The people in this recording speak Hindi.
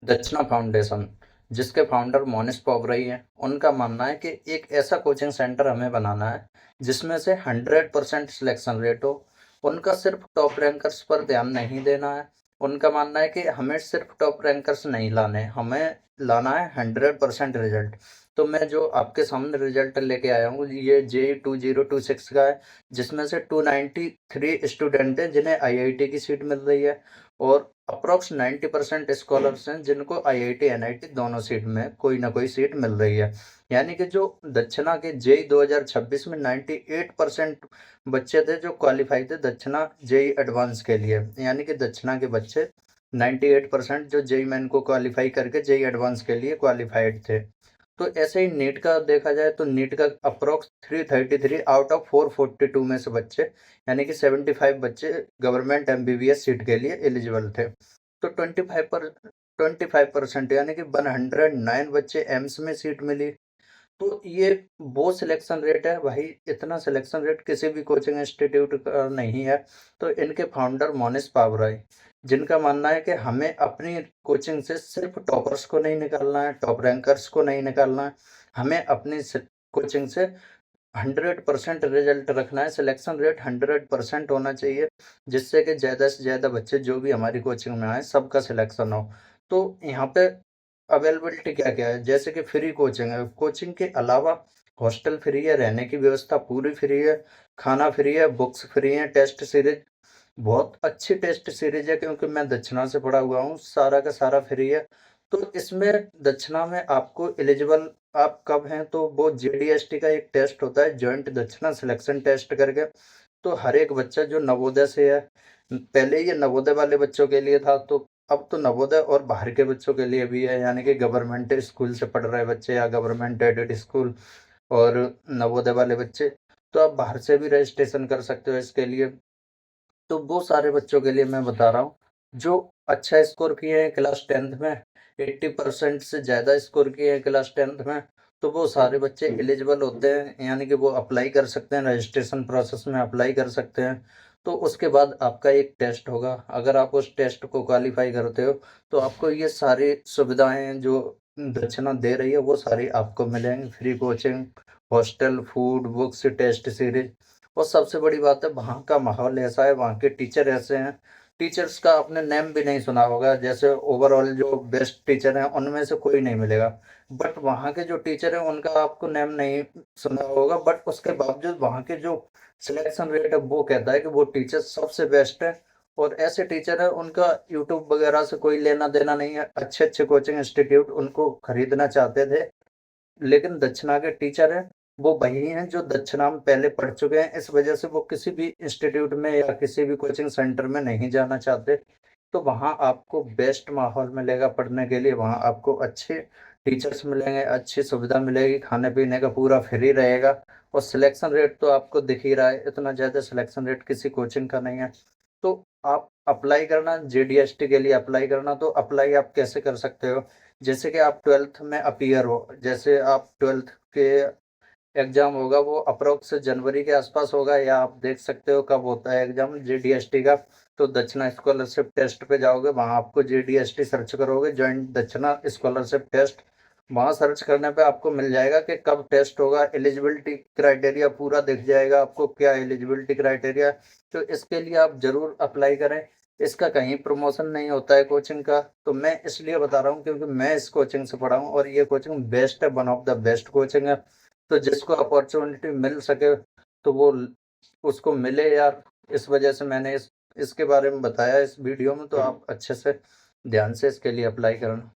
दक्षिणा फाउंडेशन, जिसके फाउंडर मोनिश पोबरई हैं। उनका मानना है कि एक ऐसा कोचिंग सेंटर हमें बनाना है जिसमें से 100% सिलेक्शन रेट हो। उनका सिर्फ टॉप रैंकर्स पर ध्यान नहीं देना है। उनका मानना है कि हमें सिर्फ टॉप रैंकर्स नहीं लाने, हमें लाना है 100% रिजल्ट। तो मैं जो आपके सामने रिजल्ट लेके आया हूँ, ये JEE 2026 का है, जिसमें से 293 स्टूडेंट हैं जिन्हें आईआईटी की सीट मिल रही है, और अप्रोक्स 90% स्कॉलर्स हैं जिनको आईआईटी एनआईटी दोनों सीट में कोई ना कोई सीट मिल रही है। यानी कि जो दक्षिणा के जेई 2026 में 98% बच्चे थे जो क्वालिफाई थे दक्षिणा जेई एडवांस के लिए। यानी कि दक्षिणा के बच्चे 98% जो जेई मेन को क्वालिफाई करके जेई एडवांस के लिए क्वालिफाइड थे। तो ऐसे ही नीट का देखा जाए तो नीट का अप्रोक्स 333 आउट ऑफ 442 में से बच्चे, यानी कि 75 बच्चे गवर्नमेंट एमबीबीएस सीट के लिए एलिजिबल थे। तो 25% यानी कि 109 बच्चे एम्स में सीट मिली। तो ये वो सिलेक्शन रेट है भाई, इतना सिलेक्शन रेट किसी भी कोचिंग इंस्टीट्यूट का नहीं है। तो इनके फाउंडर मोनिश पाबराई, जिनका मानना है कि हमें अपनी कोचिंग से सिर्फ टॉपर्स को नहीं निकालना है, टॉप रैंकर्स को नहीं निकालना है, हमें अपनी कोचिंग से 100% रिजल्ट रखना है। सिलेक्शन रेट 100% होना चाहिए, जिससे कि ज़्यादा से ज़्यादा बच्चे जो भी हमारी कोचिंग में आए सबका सिलेक्शन हो। तो यहाँ पे अवेलेबिलिटी क्या क्या है, जैसे कि फ्री कोचिंग है, कोचिंग के अलावा हॉस्टल फ्री है, रहने की व्यवस्था पूरी फ्री है, खाना फ्री है, बुक्स फ्री है, टेस्ट सीरीज बहुत अच्छी टेस्ट सीरीज है, क्योंकि मैं दक्षिणा से पढ़ा हुआ हूँ, सारा का सारा फ्री है। तो इसमें दक्षिणा में आपको एलिजिबल आप कब हैं, तो वो जेडीएसटी का एक टेस्ट होता है, जॉइंट दक्षिणा सिलेक्शन टेस्ट करके। तो हर एक बच्चा जो नवोदय से है, पहले ये नवोदय वाले बच्चों के लिए था, तो अब तो नवोदय और बाहर के बच्चों के लिए भी है, यानी कि गवर्नमेंट स्कूल से पढ़ रहे बच्चे या गवर्नमेंट एडेड स्कूल और नवोदय वाले बच्चे, तो आप बाहर से भी रजिस्ट्रेशन कर सकते हो इसके लिए। तो वो सारे बच्चों के लिए मैं बता रहा हूँ जो अच्छा स्कोर किए हैं क्लास 10th में, 80% से ज़्यादा स्कोर किए हैं क्लास 10th में, तो वो सारे बच्चे एलिजिबल होते हैं, यानी कि वो अप्लाई कर सकते हैं, रजिस्ट्रेशन प्रोसेस में अप्लाई कर सकते हैं। तो उसके बाद आपका एक टेस्ट होगा, अगर आप उस टेस्ट को क्वालिफाई करते हो तो आपको ये सारी सुविधाएं जो दक्षिणा दे रही है वो सारी आपको मिलेंगी, free coaching, hostel, food, books, test series. और सबसे बड़ी बात है, वहाँ का माहौल ऐसा है, वहाँ के टीचर ऐसे हैं, टीचर्स का आपने नेम भी नहीं सुना होगा, जैसे ओवरऑल जो बेस्ट टीचर हैं उनमें से कोई नहीं मिलेगा, बट वहाँ के जो टीचर हैं उनका आपको नेम नहीं सुना होगा, बट उसके बावजूद वहाँ के जो सिलेक्शन रेट है वो कहता है कि वो टीचर सबसे बेस्ट है। और ऐसे टीचर है उनका यूट्यूब वगैरह से कोई लेना देना नहीं है, अच्छे अच्छे कोचिंग इंस्टीट्यूट उनको खरीदना चाहते थे, लेकिन दक्षिणा के टीचर हैं वो वही हैं जो दक्षिणा में पहले पढ़ चुके हैं, इस वजह से वो किसी भी इंस्टीट्यूट में या किसी भी कोचिंग सेंटर में नहीं जाना चाहते। तो वहाँ आपको बेस्ट माहौल मिलेगा पढ़ने के लिए, वहाँ आपको अच्छे टीचर्स मिलेंगे, अच्छी सुविधा मिलेगी, खाने पीने का पूरा फ्री रहेगा। और सिलेक्शन रेट तो आपको दिख ही रहा है, इतना ज़्यादा सिलेक्शन रेट किसी कोचिंग का नहीं है। तो आप अप्लाई करना, जेडीएसटी के लिए अप्लाई करना, तो अप्लाई आप कैसे कर सकते हो, जैसे कि आप 12th में अपीयर हो, जैसे आप 12th के एग्जाम होगा वो अप्रोक्स जनवरी के आसपास होगा, या आप देख सकते हो कब होता है एग्जाम जेडीएसटी का। तो दक्षिणा स्कॉलरशिप टेस्ट पे जाओगे, वहाँ आपको जेडीएसटी सर्च करोगे, ज्वाइंट दक्षिणा स्कॉलरशिप टेस्ट, वहाँ सर्च करने पे आपको मिल जाएगा कि कब टेस्ट होगा, एलिजिबिलिटी क्राइटेरिया पूरा दिख जाएगा आपको, क्या एलिजिबिलिटी क्राइटेरिया। तो इसके लिए आप ज़रूर अप्लाई करें। इसका कहीं प्रमोशन नहीं होता है कोचिंग का, तो मैं इसलिए बता रहा हूँ क्योंकि मैं इस कोचिंग से पढ़ा हूँ और ये कोचिंग बेस्ट है, one of the best coaching है। तो जिसको अपॉर्चुनिटी मिल सके तो वो उसको मिले यार, इस वजह से मैंने इसके बारे में बताया इस वीडियो में, तो आप अच्छे से ध्यान से इसके लिए अप्लाई करना।